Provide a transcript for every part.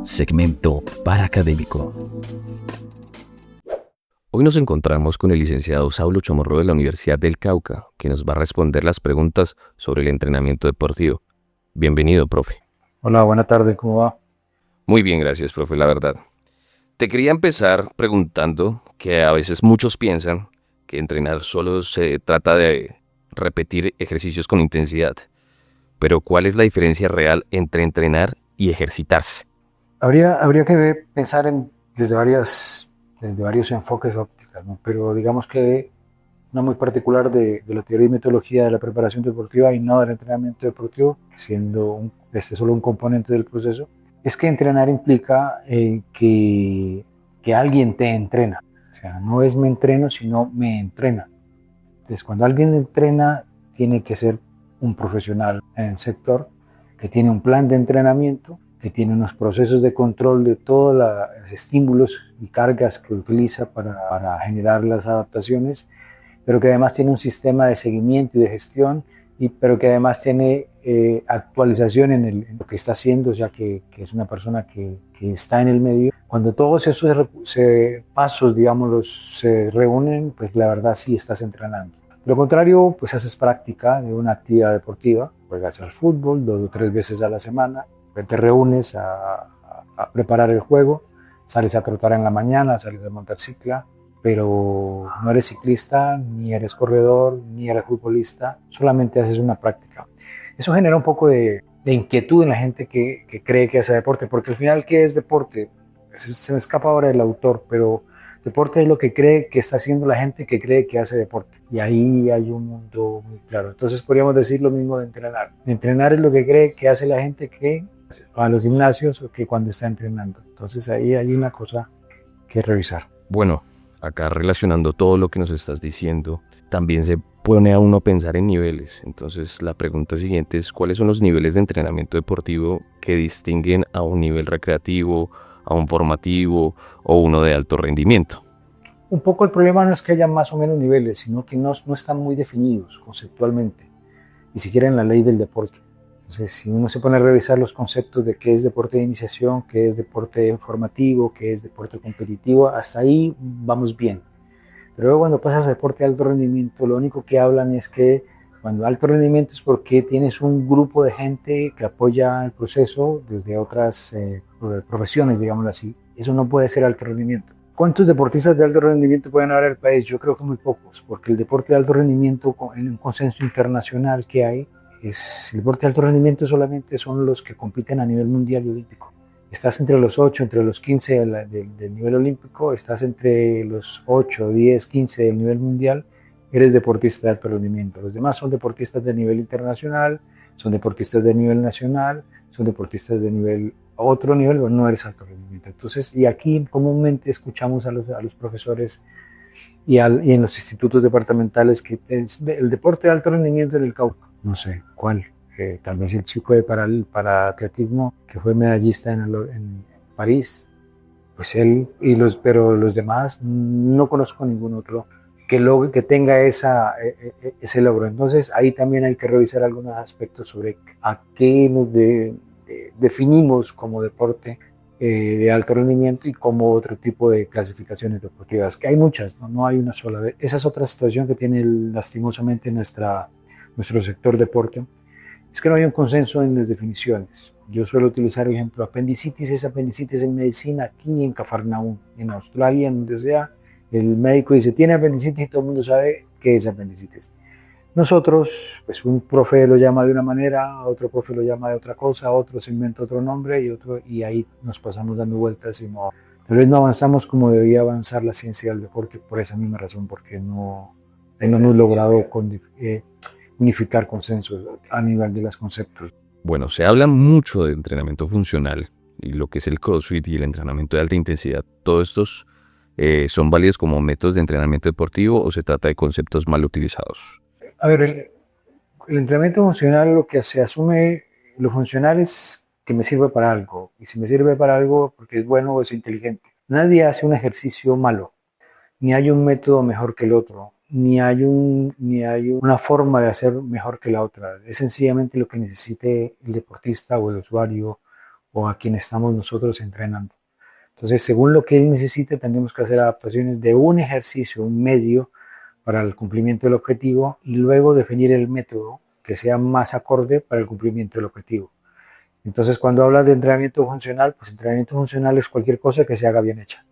Segmento Paracadémico. Hoy nos encontramos con el licenciado Saulo Chamorro de la Universidad del Cauca, que nos va a responder las preguntas sobre el entrenamiento deportivo. Bienvenido, profe. Hola, buena tarde, ¿cómo va? Muy bien, gracias, profe, la verdad. Te quería empezar preguntando que a veces muchos piensan que entrenar solo se trata de repetir ejercicios con intensidad. Pero ¿cuál es la diferencia real entre entrenar y ejercitarse? Habría que pensar desde varios enfoques ópticos, ¿no? Pero digamos que una muy particular de la teoría y metodología de la preparación deportiva y no del entrenamiento deportivo, siendo solo un componente del proceso, es que entrenar implica que alguien te entrena. O sea, no es me entreno, sino me entrena. Entonces, cuando alguien entrena, tiene que ser un profesional en el sector que tiene un plan de entrenamiento, que tiene unos procesos de control de todos los estímulos y cargas que utiliza para generar las adaptaciones, pero que además tiene un sistema de seguimiento y de gestión, pero que además tiene actualización en lo que está haciendo, ya que es una persona que está en el medio. Cuando todos esos pasos, digamos, se reúnen, pues la verdad sí estás entrenando. Lo contrario, pues haces práctica de una actividad deportiva, juegas al fútbol 2 o 3 veces a la semana, te reúnes a preparar el juego, sales a trotar en la mañana, sales a montar cicla, pero no eres ciclista, ni eres corredor, ni eres futbolista, solamente haces una práctica. Eso genera un poco de inquietud en la gente que cree que hace deporte, porque al final, ¿qué es deporte? Se me escapa ahora el autor, pero deporte es lo que cree que está haciendo la gente que cree que hace deporte. Y ahí hay un mundo muy claro. Entonces podríamos decir lo mismo de entrenar. Entrenar es lo que cree que hace la gente que va a los gimnasios o que cuando está entrenando. Entonces ahí hay una cosa que revisar. Bueno, acá relacionando todo lo que nos estás diciendo, también se pone a uno a pensar en niveles. Entonces la pregunta siguiente es, ¿cuáles son los niveles de entrenamiento deportivo que distinguen a un nivel recreativo, a un formativo o uno de alto rendimiento? Un poco el problema no es que haya más o menos niveles, sino que no están muy definidos conceptualmente, ni siquiera en la ley del deporte. Entonces, si uno se pone a revisar los conceptos de qué es deporte de iniciación, qué es deporte formativo, qué es deporte competitivo, hasta ahí vamos bien. Pero luego cuando pasas a deporte de alto rendimiento, lo único que hablan es que cuando alto rendimiento es porque tienes un grupo de gente que apoya el proceso desde otras profesiones, digámoslo así. Eso no puede ser alto rendimiento. ¿Cuántos deportistas de alto rendimiento pueden haber en el país? Yo creo que muy pocos, porque el deporte de alto rendimiento, en un consenso internacional que hay, el deporte de alto rendimiento solamente son los que compiten a nivel mundial y olímpico. Estás entre los 8, entre los 15 del nivel olímpico, estás entre los 8, 10, 15 del nivel mundial, eres deportista de alto rendimiento. Los demás son deportistas de nivel internacional, son deportistas de nivel nacional, son deportistas de nivel otro nivel, pero no eres alto rendimiento. Entonces, y aquí comúnmente escuchamos a los profesores y en los institutos departamentales que el deporte de alto rendimiento en el Cauca, no sé cuál. Tal vez el chico de para atletismo que fue medallista en París, pues él pero los demás no conozco ningún otro que tenga ese logro. Entonces ahí también hay que revisar algunos aspectos sobre a qué nos definimos como deporte de alto rendimiento y como otro tipo de clasificaciones deportivas, que hay muchas, no hay una sola. Esa es otra situación que tiene lastimosamente nuestro sector deporte, es que no hay un consenso en las definiciones. Yo suelo utilizar el ejemplo, apendicitis es apendicitis en medicina, aquí ni en Cafarnaúm, en Australia, en donde sea, el médico dice, tiene apendicitis y todo el mundo sabe qué es apendicitis. Nosotros, pues un profe lo llama de una manera, otro profe lo llama de otra cosa, otro se inventa otro nombre y ahí nos pasamos dando vueltas y tal vez no avanzamos como debía avanzar la ciencia del deporte por esa misma razón, porque no hemos logrado unificar consensos a nivel de los conceptos. Bueno, se habla mucho de entrenamiento funcional y lo que es el CrossFit y el entrenamiento de alta intensidad. ¿Todos estos son válidos como métodos de entrenamiento deportivo o se trata de conceptos mal utilizados? A ver, el entrenamiento funcional, lo que se asume, lo funcional es que me sirve para algo. Y si me sirve para algo porque es bueno o es inteligente. Nadie hace un ejercicio malo, ni hay un método mejor que el otro, ni hay una forma de hacer mejor que la otra. Es sencillamente lo que necesite el deportista o el usuario o a quien estamos nosotros entrenando. Entonces, según lo que él necesite, tendremos que hacer adaptaciones de un ejercicio, un medio para el cumplimiento del objetivo y luego definir el método que sea más acorde para el cumplimiento del objetivo. Entonces, cuando hablas de entrenamiento funcional, pues entrenamiento funcional es cualquier cosa que se haga bien hecha.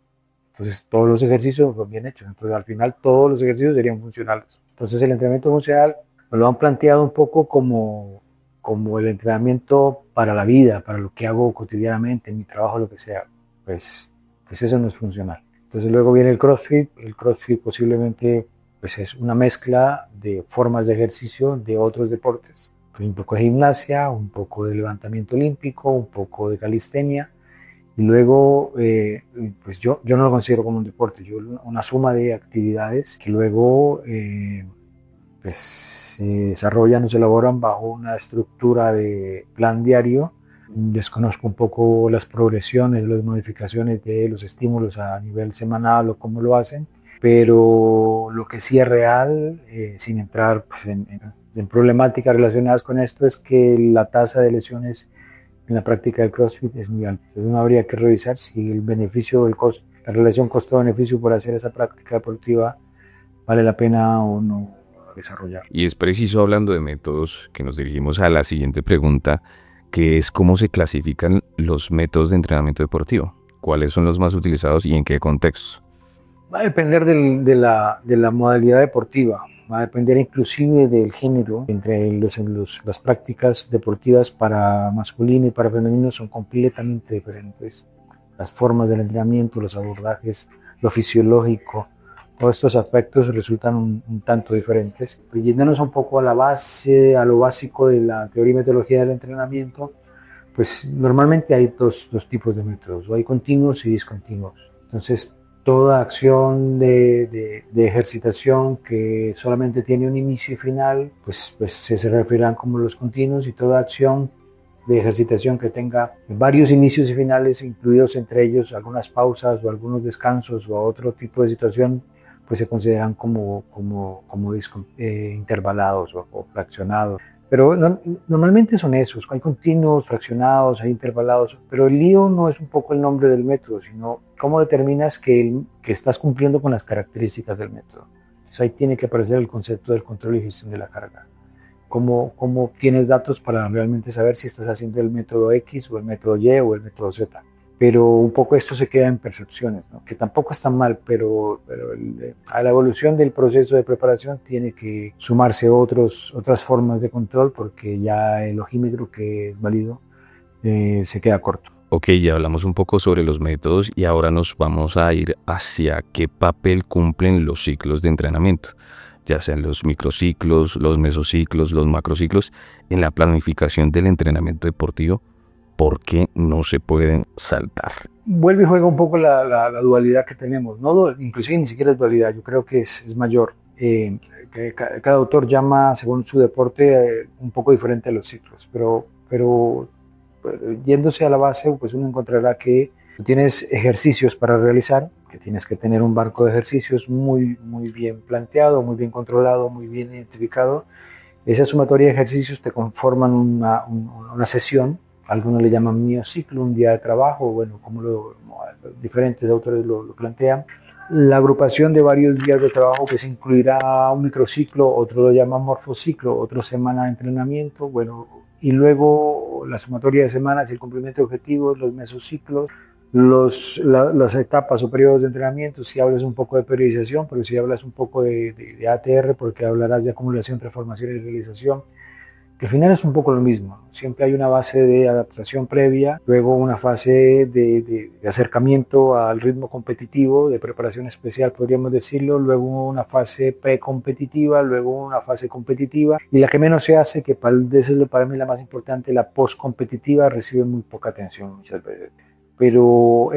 Entonces, todos los ejercicios son bien hechos. Entonces, al final, todos los ejercicios serían funcionales. Entonces, el entrenamiento funcional me lo han planteado un poco como el entrenamiento para la vida, para lo que hago cotidianamente, en mi trabajo, lo que sea. Pues eso no es funcional. Entonces, luego viene el CrossFit. El CrossFit posiblemente pues es una mezcla de formas de ejercicio de otros deportes. Pues un poco de gimnasia, un poco de levantamiento olímpico, un poco de calistenia. Y luego, pues yo no lo considero como un deporte, yo una suma de actividades que luego pues se desarrollan o se elaboran bajo una estructura de plan diario. Desconozco un poco las progresiones, las modificaciones de los estímulos a nivel semanal o cómo lo hacen, pero lo que sí es real, sin entrar pues, en problemáticas relacionadas con esto, es que la tasa de lesiones en la práctica del CrossFit es muy alta. Uno habría que revisar si el beneficio, la relación costo-beneficio por hacer esa práctica deportiva vale la pena o no desarrollar. Y es preciso, hablando de métodos, que nos dirigimos a la siguiente pregunta, que es cómo se clasifican los métodos de entrenamiento deportivo. ¿Cuáles son los más utilizados y en qué contextos? Va a depender de la modalidad deportiva, va a depender inclusive del género. Entre las prácticas deportivas para masculino y para femenino son completamente diferentes. Las formas del entrenamiento, los abordajes, lo fisiológico, todos estos aspectos resultan un tanto diferentes. Yéndonos un poco a la base, a lo básico de la teoría y metodología del entrenamiento, pues normalmente hay dos tipos de métodos, o hay continuos y discontinuos. Entonces, toda acción de ejercitación que solamente tiene un inicio y final, pues se referirán como los continuos, y toda acción de ejercitación que tenga varios inicios y finales, incluidos entre ellos algunas pausas o algunos descansos o otro tipo de situación, pues se consideran como intervalados o fraccionados. Pero normalmente son esos, hay continuos, fraccionados, hay intervalados, pero el lío no es un poco el nombre del método, sino cómo determinas que estás cumpliendo con las características del método. Entonces ahí tiene que aparecer el concepto del control y gestión de la carga. Cómo tienes datos para realmente saber si estás haciendo el método X o el método Y o el método Z. Pero un poco esto se queda en percepciones, ¿no? Que tampoco está mal, pero a la evolución del proceso de preparación tiene que sumarse otras formas de control, porque ya el ojímetro, que es válido, se queda corto. Ok, ya hablamos un poco sobre los métodos y ahora nos vamos a ir hacia qué papel cumplen los ciclos de entrenamiento, ya sean los microciclos, los mesociclos, los macrociclos, en la planificación del entrenamiento deportivo. ¿Por qué no se pueden saltar? Vuelve y juega un poco la dualidad que tenemos, ¿no? Inclusive ni siquiera es dualidad, yo creo que es mayor. Que cada autor llama, según su deporte, un poco diferente a los ciclos, pero yéndose a la base, pues uno encontrará que tú tienes ejercicios para realizar, que tienes que tener un banco de ejercicios muy bien planteado, muy bien controlado, muy bien identificado. Esa sumatoria de ejercicios te conforman una sesión. Algunos le llaman miociclo, un día de trabajo, bueno, como diferentes autores lo plantean. La agrupación de varios días de trabajo, que se incluirá un microciclo, otro lo llaman morfociclo, otro semana de entrenamiento, bueno, y luego la sumatoria de semanas, el cumplimiento de objetivos, los mesociclos, las etapas o periodos de entrenamiento. Si hablas un poco de periodización, pero si hablas un poco de ATR, porque hablarás de acumulación, transformación y realización, que al final es un poco lo mismo. Siempre hay una base de adaptación previa, luego una fase de acercamiento al ritmo competitivo, de preparación especial, podríamos decirlo, luego una fase precompetitiva, luego una fase competitiva, y la que menos se hace, que para mí la más importante, la postcompetitiva, recibe muy poca atención muchas veces. Pero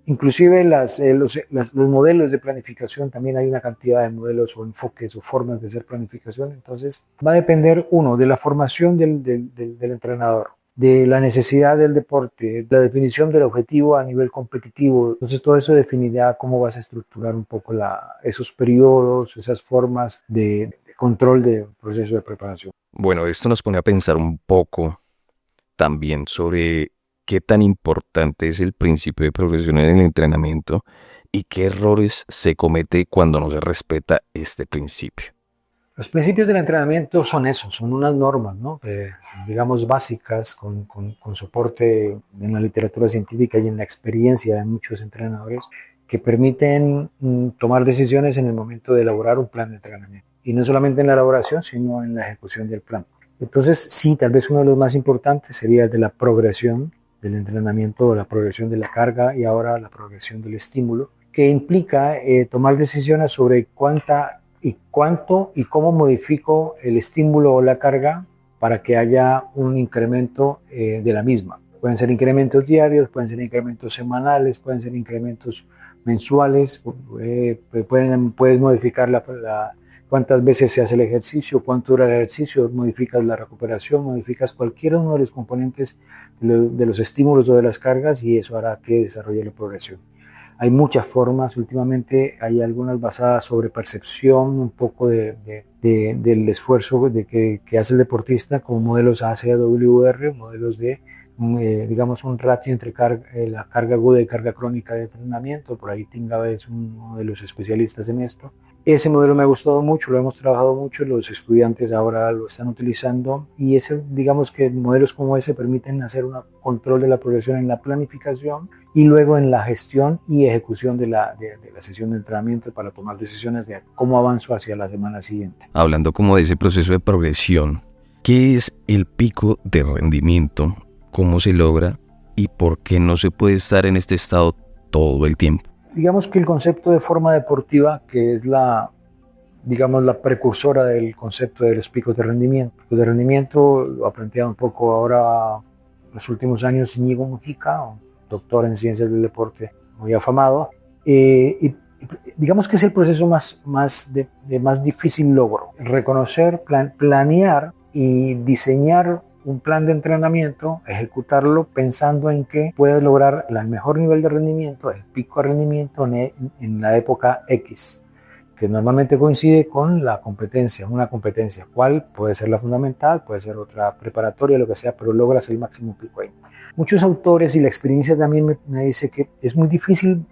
inclusive los modelos de planificación, también hay una cantidad de modelos o enfoques o formas de hacer planificación. Entonces va a depender, uno, de la formación del entrenador, de la necesidad del deporte, la definición del objetivo a nivel competitivo. Entonces todo eso definirá cómo vas a estructurar un poco esos periodos, esas formas de control del proceso de preparación. Bueno, esto nos pone a pensar un poco también sobre qué tan importante es el principio de progresión en el entrenamiento y qué errores se comete cuando no se respeta este principio. Los principios del entrenamiento son esos, son unas normas, ¿no? Digamos, básicas, con soporte en la literatura científica y en la experiencia de muchos entrenadores, que permiten tomar decisiones en el momento de elaborar un plan de entrenamiento. Y no solamente en la elaboración, sino en la ejecución del plan. Entonces, sí, tal vez uno de los más importantes sería el de la progresión del entrenamiento, la progresión de la carga y ahora la progresión del estímulo, que implica tomar decisiones sobre cuánto y cómo modifico el estímulo o la carga para que haya un incremento de la misma. Pueden ser incrementos diarios, pueden ser incrementos semanales, pueden ser incrementos mensuales, puedes modificar cuántas veces se hace el ejercicio, cuánto dura el ejercicio, modificas la recuperación, modificas cualquier uno de los componentes de los estímulos o de las cargas y eso hará que desarrolle la progresión. Hay muchas formas, últimamente hay algunas basadas sobre percepción, un poco del esfuerzo que hace el deportista, como modelos ACWR, modelos de, digamos, un ratio entre la carga aguda y carga crónica de entrenamiento. Por ahí Tinga es uno de los especialistas en esto. Ese modelo me ha gustado mucho, lo hemos trabajado mucho, los estudiantes ahora lo están utilizando y digamos que modelos como ese permiten hacer un control de la progresión en la planificación y luego en la gestión y ejecución de la sesión de entrenamiento para tomar decisiones de cómo avanzo hacia la semana siguiente. Hablando como de ese proceso de progresión, ¿qué es el pico de rendimiento? ¿Cómo se logra? ¿Y por qué no se puede estar en este estado todo el tiempo? Digamos que el concepto de forma deportiva, que es la precursora del concepto de los picos de rendimiento. Picos de rendimiento lo ha planteado un poco ahora en los últimos años Íñigo Mujica, un doctor en ciencias del deporte muy afamado. Y digamos que es el proceso de más difícil logro. Reconocer, planear y diseñar un plan de entrenamiento, ejecutarlo pensando en que puedes lograr el mejor nivel de rendimiento, el pico de rendimiento en la época X, que normalmente coincide con la competencia, una competencia, cual puede ser la fundamental, puede ser otra preparatoria, lo que sea, pero logras el máximo pico ahí. Muchos autores y la experiencia también me dice que es muy difícil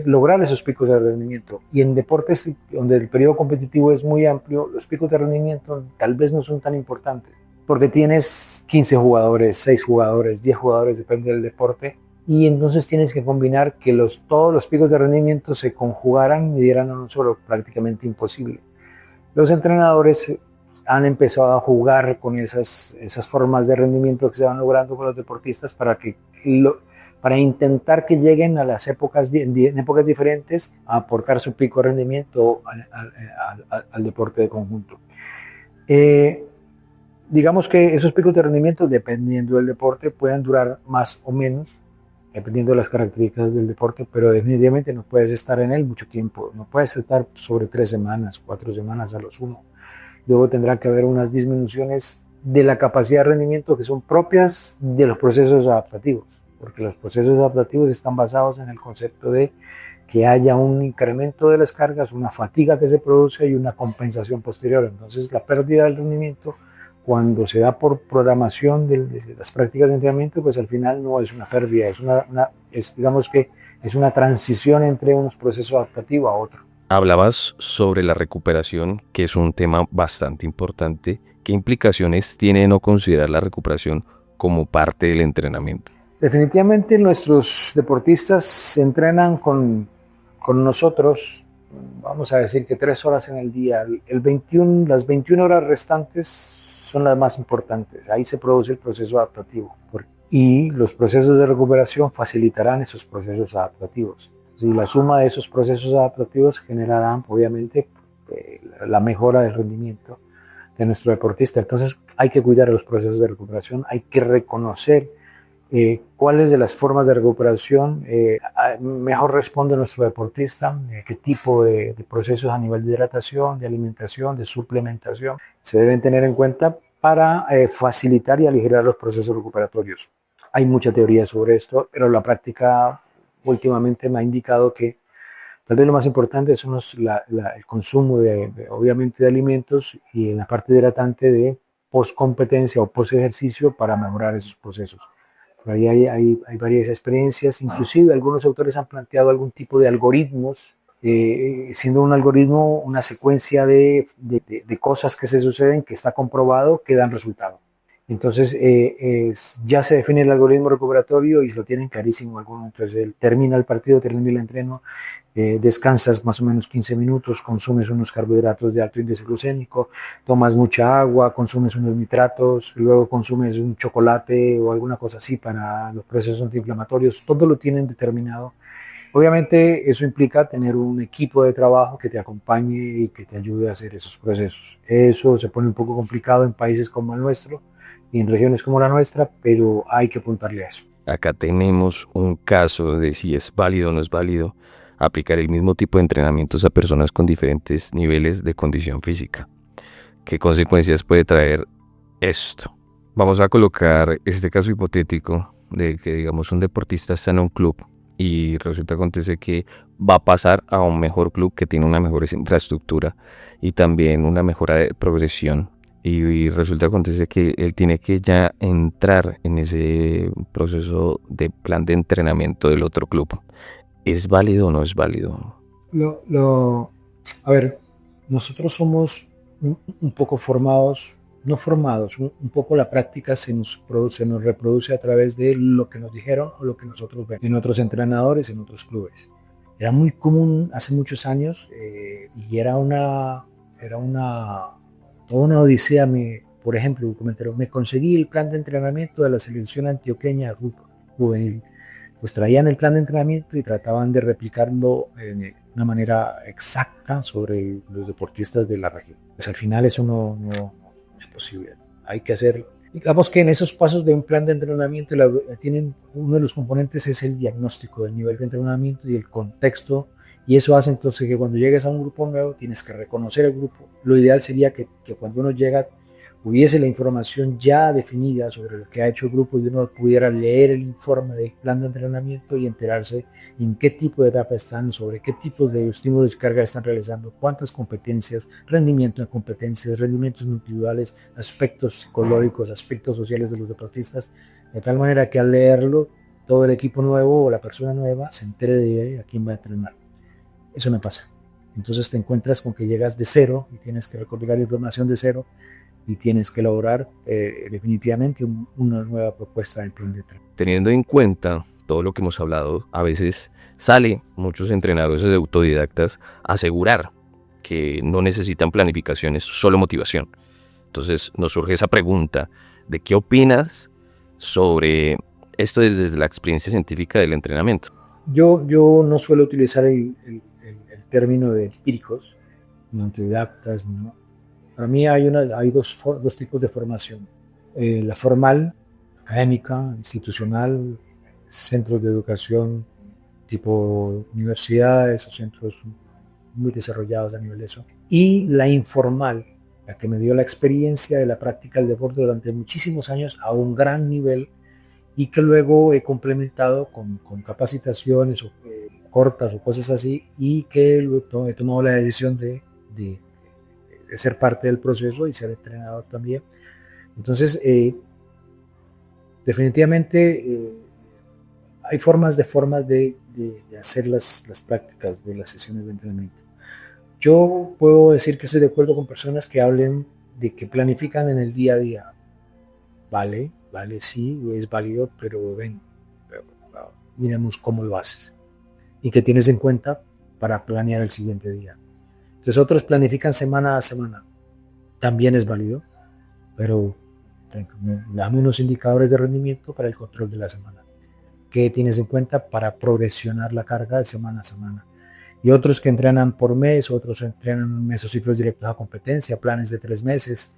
lograr esos picos de rendimiento y en deportes donde el periodo competitivo es muy amplio, los picos de rendimiento tal vez no son tan importantes. Porque tienes 15 jugadores, 6 jugadores, 10 jugadores, depende del deporte, y entonces tienes que combinar que todos los picos de rendimiento se conjugaran y dieran uno solo, prácticamente imposible. Los entrenadores han empezado a jugar con esas formas de rendimiento que se van logrando con los deportistas para intentar que lleguen a las en épocas diferentes a aportar su pico de rendimiento al deporte de conjunto. Digamos que esos picos de rendimiento, dependiendo del deporte, pueden durar más o menos, dependiendo de las características del deporte, pero definitivamente no puedes estar en él mucho tiempo, no puedes estar sobre 3 semanas, 4 semanas a lo sumo. Luego tendrá que haber unas disminuciones de la capacidad de rendimiento que son propias de los procesos adaptativos, porque los procesos adaptativos están basados en el concepto de que haya un incremento de las cargas, una fatiga que se produce y una compensación posterior. Entonces la pérdida del rendimiento, cuando se da por programación de las prácticas de entrenamiento, pues al final no es una pérdida, digamos que es una transición entre unos procesos adaptativos a otros. Hablabas sobre la recuperación, que es un tema bastante importante. ¿Qué implicaciones tiene no considerar la recuperación como parte del entrenamiento? Definitivamente nuestros deportistas se entrenan con nosotros, vamos a decir que 3 horas en el día. Las 21 horas restantes son las más importantes. Ahí se produce el proceso adaptativo y los procesos de recuperación facilitarán esos procesos adaptativos. Y la suma de esos procesos adaptativos generarán, obviamente, la mejora del rendimiento de nuestro deportista. Entonces hay que cuidar los procesos de recuperación, hay que reconocer cuáles de las formas de recuperación mejor responde nuestro deportista, qué tipo de procesos a nivel de hidratación, de alimentación, de suplementación se deben tener en cuenta para facilitar y aligerar los procesos recuperatorios. Hay mucha teoría sobre esto, pero la práctica últimamente me ha indicado que tal vez lo más importante son el consumo obviamente de alimentos y en la parte hidratante de post-competencia o post-ejercicio para mejorar esos procesos. Por ahí hay varias experiencias, inclusive algunos autores han planteado algún tipo de algoritmos, siendo un algoritmo una secuencia de cosas que se suceden, que está comprobado, que dan resultado. Entonces ya se define el algoritmo recuperatorio y lo tienen clarísimo algunos. Entonces él termina el partido, termina el entreno, descansas más o menos 15 minutos, consumes unos carbohidratos de alto índice glucémico, tomas mucha agua, consumes unos nitratos, luego consumes un chocolate o alguna cosa así para los procesos antiinflamatorios. Todo lo tienen determinado. Obviamente eso implica tener un equipo de trabajo que te acompañe y que te ayude a hacer esos procesos. Eso se pone un poco complicado en países como el nuestro y en regiones como la nuestra, pero hay que apuntarle a eso. Acá tenemos un caso de si es válido o no es válido aplicar el mismo tipo de entrenamientos a personas con diferentes niveles de condición física. ¿Qué consecuencias puede traer esto? Vamos a colocar este caso hipotético de que, digamos, un deportista está en un club y resulta acontece que va a pasar a un mejor club que tiene una mejor infraestructura y también una mejora de progresión. Y resulta acontece que él tiene que ya entrar en ese proceso de plan de entrenamiento del otro club. ¿Es válido o no es válido? A ver, nosotros somos un poco formados, no formados, un poco la práctica se nos reproduce a través de lo que nos dijeron o lo que nosotros vemos en otros entrenadores, en otros clubes. Era muy común hace muchos años y era toda una odisea. Por ejemplo, me conseguí el plan de entrenamiento de la selección antioqueña juvenil. Pues traían el plan de entrenamiento y trataban de replicarlo de una manera exacta sobre los deportistas de la región. Pues al final eso no es posible. Hay que hacer, digamos que en esos pasos de un plan de entrenamiento tienen uno de los componentes es el diagnóstico del nivel de entrenamiento y el contexto, y eso hace entonces que cuando llegues a un grupo nuevo tienes que reconocer el grupo. Lo ideal sería que cuando uno llega hubiese la información ya definida sobre lo que ha hecho el grupo y uno pudiera leer el informe del plan de entrenamiento y enterarse en qué tipo de etapa están, sobre qué tipos de estímulos y cargas están realizando, cuántas competencias, rendimiento de competencias, rendimientos individuales, aspectos psicológicos, aspectos sociales de los deportistas, de tal manera que al leerlo todo el equipo nuevo o la persona nueva se entere de a quién va a entrenar. Eso me pasa. Entonces te encuentras con que llegas de cero y tienes que recopilar información de cero y tienes que elaborar definitivamente una nueva propuesta del plan de entrenamiento. Teniendo en cuenta todo lo que hemos hablado, a veces sale muchos entrenadores de autodidactas a asegurar que no necesitan planificaciones, solo motivación. Entonces nos surge esa pregunta de qué opinas sobre esto desde la experiencia científica del entrenamiento. Yo no suelo utilizar el término de empíricos, ni autodidactas, ¿no? Para mí hay dos tipos de formación. La formal, académica, institucional, centros de educación tipo universidades o centros muy desarrollados a nivel de eso. Y la informal, la que me dio la experiencia de la práctica del deporte durante muchísimos años a un gran nivel y que luego he complementado con capacitaciones cortas o cosas así y que he tomado la decisión de ser parte del proceso y ser entrenador también. Entonces, definitivamente hay formas de hacer las prácticas de las sesiones de entrenamiento. Yo puedo decir que estoy de acuerdo con personas que hablen de que planifican en el día a día. Vale, sí, es válido, pero miremos cómo lo haces y qué tienes en cuenta para planear el siguiente día. Entonces otros planifican semana a semana. También es válido, pero dame unos indicadores de rendimiento para el control de la semana. ¿Qué tienes en cuenta para progresionar la carga de semana a semana? Y otros que entrenan por mes, otros entrenan mesociclos directos a competencia, planes de 3 meses,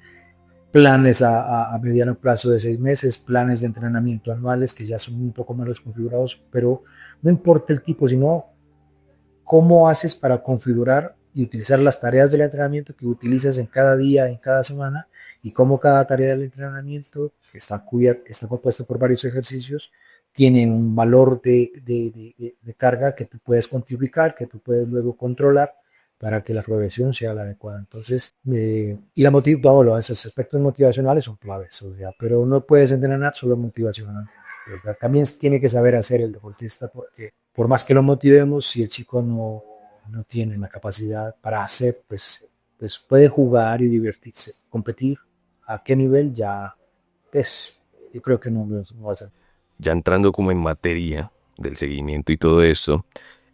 planes a mediano plazo de 6 meses, planes de entrenamiento anuales que ya son un poco más configurados, pero no importa el tipo, sino cómo haces para configurar y utilizar las tareas del entrenamiento que utilizas en cada día, en cada semana, y cómo cada tarea del entrenamiento, que está compuesta por varios ejercicios, tienen un valor de carga que tú puedes cuantificar, que tú puedes luego controlar para que la progresión sea la adecuada. Entonces, y esos aspectos motivacionales son claves, pero no puedes entrenar solo motivacional. ¿verdad? También tiene que saber hacer el deportista porque por más que lo motivemos, si el chico no tiene la capacidad para hacer, pues puede jugar y divertirse. Competir, ¿a qué nivel? Ya, pues, yo creo que no va a ser. Ya entrando como en materia del seguimiento y todo esto,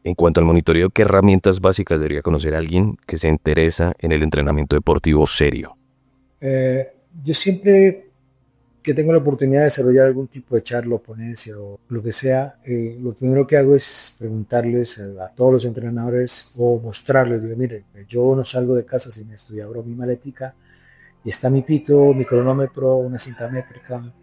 en cuanto al monitoreo, ¿qué herramientas básicas debería conocer alguien que se interesa en el entrenamiento deportivo serio? Yo siempre que tengo la oportunidad de desarrollar algún tipo de charla o ponencia o lo que sea, lo primero que hago es preguntarles a todos los entrenadores o mostrarles, digo, miren, yo no salgo de casa sin esto y abro mi maletica y está mi pito, mi cronómetro, una cinta métrica,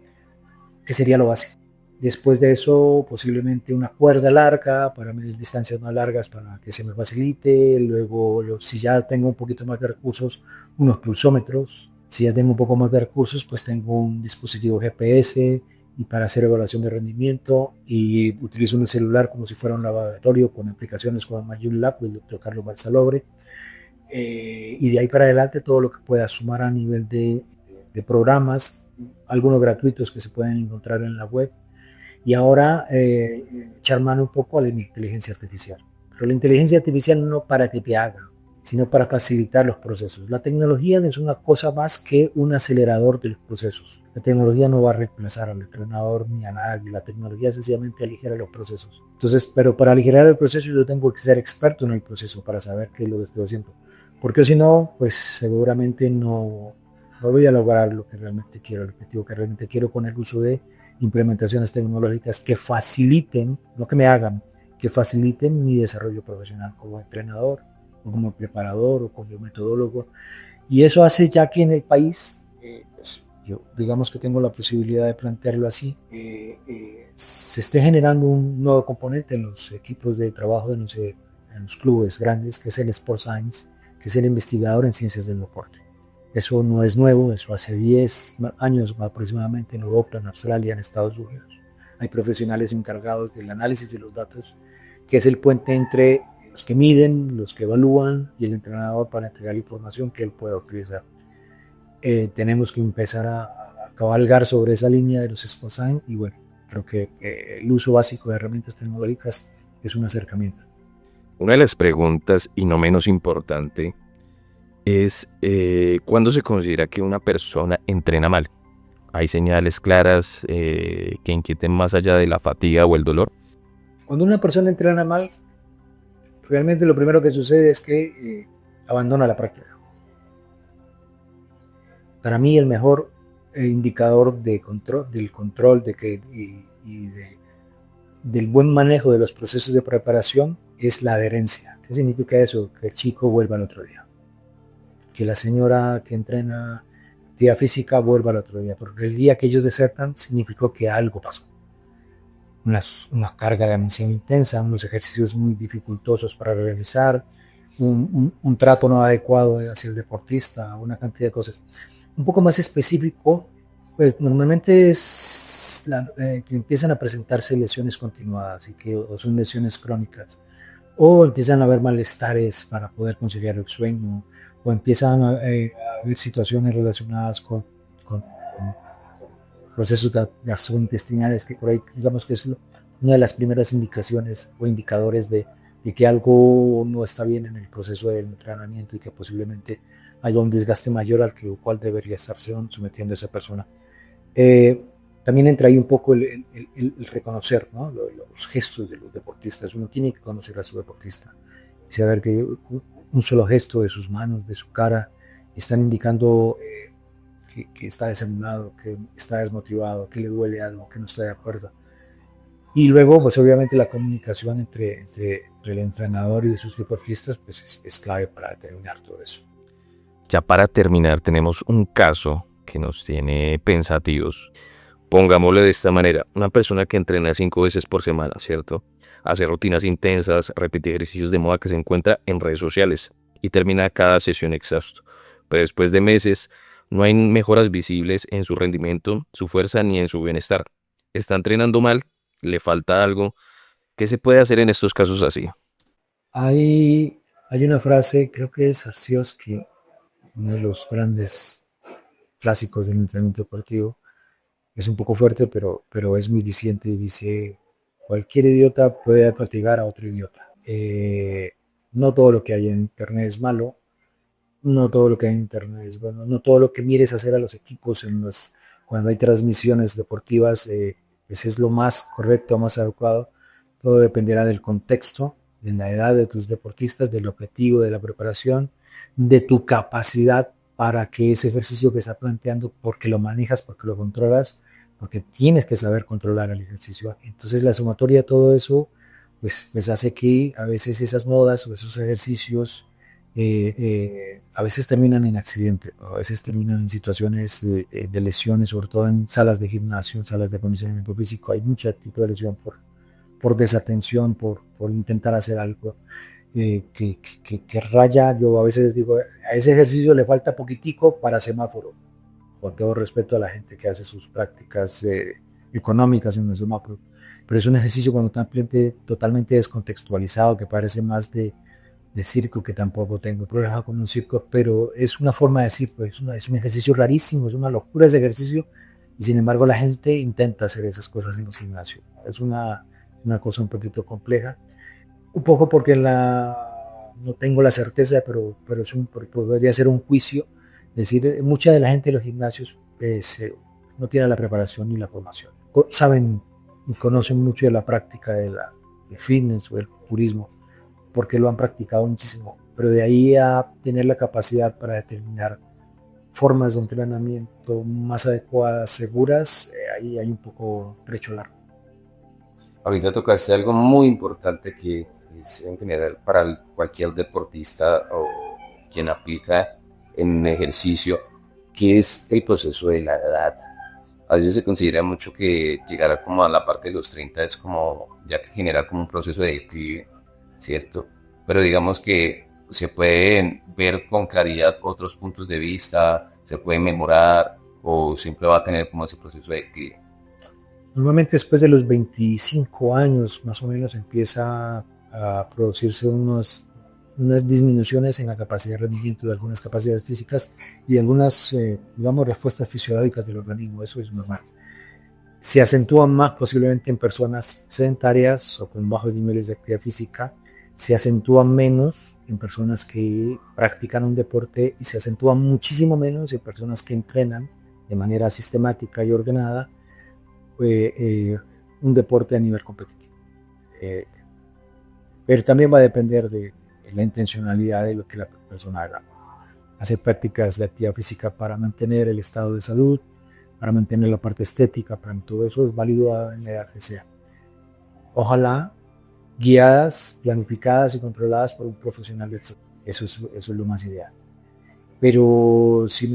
que sería lo básico. Después de eso, posiblemente una cuerda larga para medir distancias más largas para que se me facilite. Luego, si ya tengo un poquito más de recursos, unos pulsómetros. Si ya tengo un poco más de recursos, pues tengo un dispositivo GPS y para hacer evaluación de rendimiento y utilizo un celular como si fuera un laboratorio con aplicaciones como MyUlab del doctor Carlos Balsalobre. Y de ahí para adelante todo lo que pueda sumar a nivel de programas, algunos gratuitos que se pueden encontrar en la web y ahora echar mano un poco a la inteligencia artificial. Pero la inteligencia artificial no para que te haga, sino para facilitar los procesos. La tecnología no es una cosa más que un acelerador de los procesos. La tecnología no va a reemplazar al entrenador ni a nadie. La tecnología sencillamente aligera los procesos. Entonces, pero para aligerar el proceso yo tengo que ser experto en el proceso para saber qué es lo que estoy haciendo. Porque si no, pues seguramente no voy a lograr lo que realmente quiero, el objetivo que realmente quiero con el uso de implementaciones tecnológicas que faciliten, no que me hagan, que faciliten mi desarrollo profesional como entrenador, o como preparador, o como metodólogo. Y eso hace ya que en el país, pues, yo digamos que tengo la posibilidad de plantearlo así, se esté generando un nuevo componente en los equipos de trabajo en los clubes grandes, que es el Sport Science, que es el investigador en ciencias del deporte. Eso no es nuevo, eso hace 10 años aproximadamente en Europa, en Australia, en Estados Unidos. Hay profesionales encargados del análisis de los datos, que es el puente entre los que miden, los que evalúan y el entrenador para entregar la información que él pueda utilizar. Tenemos que empezar a cabalgar sobre esa línea de los Sport Science y bueno, creo que el uso básico de herramientas tecnológicas es un acercamiento. Una de las preguntas, y no menos importante, es ¿cuándo se considera que una persona entrena mal? ¿Hay señales claras que inquieten más allá de la fatiga o el dolor? Cuando una persona entrena mal, realmente lo primero que sucede es que abandona la práctica. Para mí el mejor indicador del control del buen manejo de los procesos de preparación es la adherencia. ¿Qué significa eso? Que el chico vuelva al otro día. Que la señora que entrena actividad física vuelva al otro día. Porque el día que ellos desertan significó que algo pasó. Una carga de admisión intensa, unos ejercicios muy dificultosos para realizar, un trato no adecuado hacia el deportista, una cantidad de cosas. Un poco más específico, pues normalmente es que empiezan a presentarse lesiones continuadas o son lesiones crónicas o empiezan a haber malestares para poder conciliar el sueño o empiezan a haber situaciones relacionadas con procesos gastrointestinales que por ahí digamos que es una de las primeras indicaciones o indicadores de que algo no está bien en el proceso del entrenamiento y que posiblemente haya un desgaste mayor al cual debería estarse sometiendo a esa persona. También entra ahí un poco el reconocer, ¿no? Los gestos de los deportistas. Uno tiene que conocer a su deportista y saber que un solo gesto de sus manos, de su cara, están indicando que está desanimado, que está desmotivado, que le duele algo, que no está de acuerdo. Y luego, pues obviamente la comunicación entre el entrenador y sus deportistas pues es clave para determinar todo eso. Ya para terminar, tenemos un caso que nos tiene pensativos. Pongámosle de esta manera, una persona que entrena 5 veces por semana, ¿cierto? Hace rutinas intensas, repite ejercicios de moda que se encuentra en redes sociales y termina cada sesión exhausto. Pero después de meses, no hay mejoras visibles en su rendimiento, su fuerza ni en su bienestar. Está entrenando mal, le falta algo. ¿Qué se puede hacer en estos casos así? Hay una frase, creo que es Arcioski, uno de los grandes clásicos del entrenamiento deportivo, Es un poco fuerte, pero es muy diciente y dice, cualquier idiota puede fatigar a otro idiota. No todo lo que hay en Internet es malo, no todo lo que hay en Internet es bueno, no todo lo que mires hacer a los equipos cuando hay transmisiones deportivas ese es lo más correcto, más adecuado. Todo dependerá del contexto, de la edad de tus deportistas, del objetivo, de la preparación, de tu capacidad para que ese ejercicio que estás planteando, porque lo manejas, porque lo controlas, porque tienes que saber controlar el ejercicio. Entonces la sumatoria de todo eso, pues hace que a veces esas modas o esos ejercicios a veces terminan en accidentes, a veces terminan en situaciones de lesiones, sobre todo en salas de gimnasio, en salas de acondicionamiento físico. Hay mucho tipo de lesión por desatención, por intentar hacer algo que raya. Yo a veces digo, a ese ejercicio le falta poquitico para semáforo, con todo respeto a la gente que hace sus prácticas económicas en el semáforo. Pero es un ejercicio totalmente descontextualizado, que parece más de circo, que tampoco tengo problema con un circo, pero es una forma de circo, es un ejercicio rarísimo, es una locura ese ejercicio, y sin embargo la gente intenta hacer esas cosas en los gimnasios. Es una cosa un poquito compleja, un poco porque no tengo la certeza, pero podría ser un juicio, es decir, mucha de la gente de los gimnasios no tiene la preparación ni la formación, saben y conocen mucho de la práctica de fitness o del culturismo, porque lo han practicado muchísimo, pero de ahí a tener la capacidad para determinar formas de entrenamiento más adecuadas, seguras, ahí hay un poco trecho largo. Ahorita tocaste algo muy importante que es en general para cualquier deportista o quien aplica en un ejercicio, que es el proceso de la edad. A veces se considera mucho que llegar como a la parte de los 30 es como ya que genera como un proceso de declive, ¿cierto? Pero digamos que se pueden ver con claridad otros puntos de vista, se puede mejorar o siempre va a tener como ese proceso de declive. Normalmente después de los 25 años más o menos empieza a producirse unas disminuciones en la capacidad de rendimiento de algunas capacidades físicas y algunas, digamos, respuestas fisiológicas del organismo. Eso es normal. Se acentúan más posiblemente en personas sedentarias o con bajos niveles de actividad física, se acentúan menos en personas que practican un deporte y se acentúan muchísimo menos en personas que entrenan de manera sistemática y ordenada un deporte a nivel competitivo. Pero también va a depender de la intencionalidad de lo que la persona haga. Hacer prácticas de actividad física para mantener el estado de salud, para mantener la parte estética, para todo eso es válido en la edad que sea. Ojalá guiadas, planificadas y controladas por un profesional del sector. Eso es lo más ideal. Pero si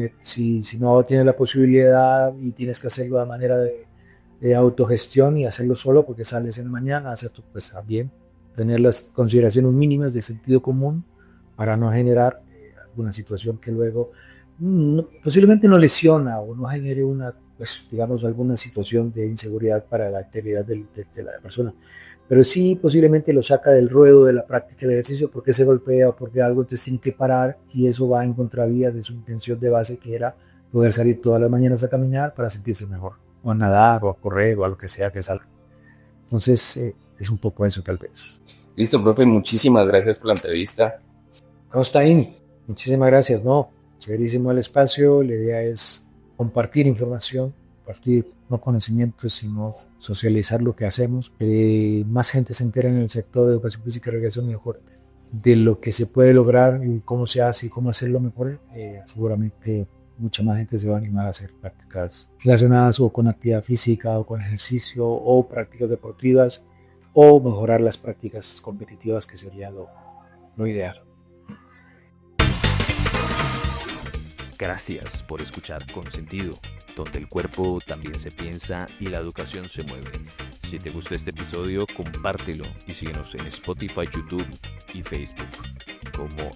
no tienes la posibilidad y tienes que hacerlo de manera de autogestión y hacerlo solo porque sales en la mañana, hacerlo pues bien, tener las consideraciones mínimas de sentido común para no generar alguna situación que luego posiblemente no lesiona o no genere alguna situación de inseguridad para la integridad de la persona. Pero sí posiblemente lo saca del ruedo de la práctica del ejercicio porque se golpea o porque algo, entonces tiene que parar y eso va en contravía de su intención de base, que era poder salir todas las mañanas a caminar para sentirse mejor, o a nadar o a correr o a lo que sea que salga. Entonces es un poco eso tal vez. Listo, profe, muchísimas gracias por la entrevista. Costaín, muchísimas gracias. No, chéverísimo el espacio. La idea es compartir información, compartir no conocimientos, sino socializar lo que hacemos. Que más gente se entere en el sector de educación física y recreación mejor de lo que se puede lograr y cómo se hace y cómo hacerlo mejor. Seguramente mucha más gente se va a animar a hacer prácticas relacionadas o con actividad física o con ejercicio o prácticas deportivas o mejorar las prácticas competitivas, que sería lo ideal. Gracias por escuchar Consentido, donde el cuerpo también se piensa y la educación se mueve. Si te gustó este episodio, compártelo y síguenos en Spotify, YouTube y Facebook como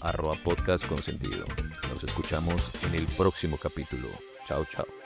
@podcastconsentido. Nos escuchamos en el próximo capítulo. Chao, chao.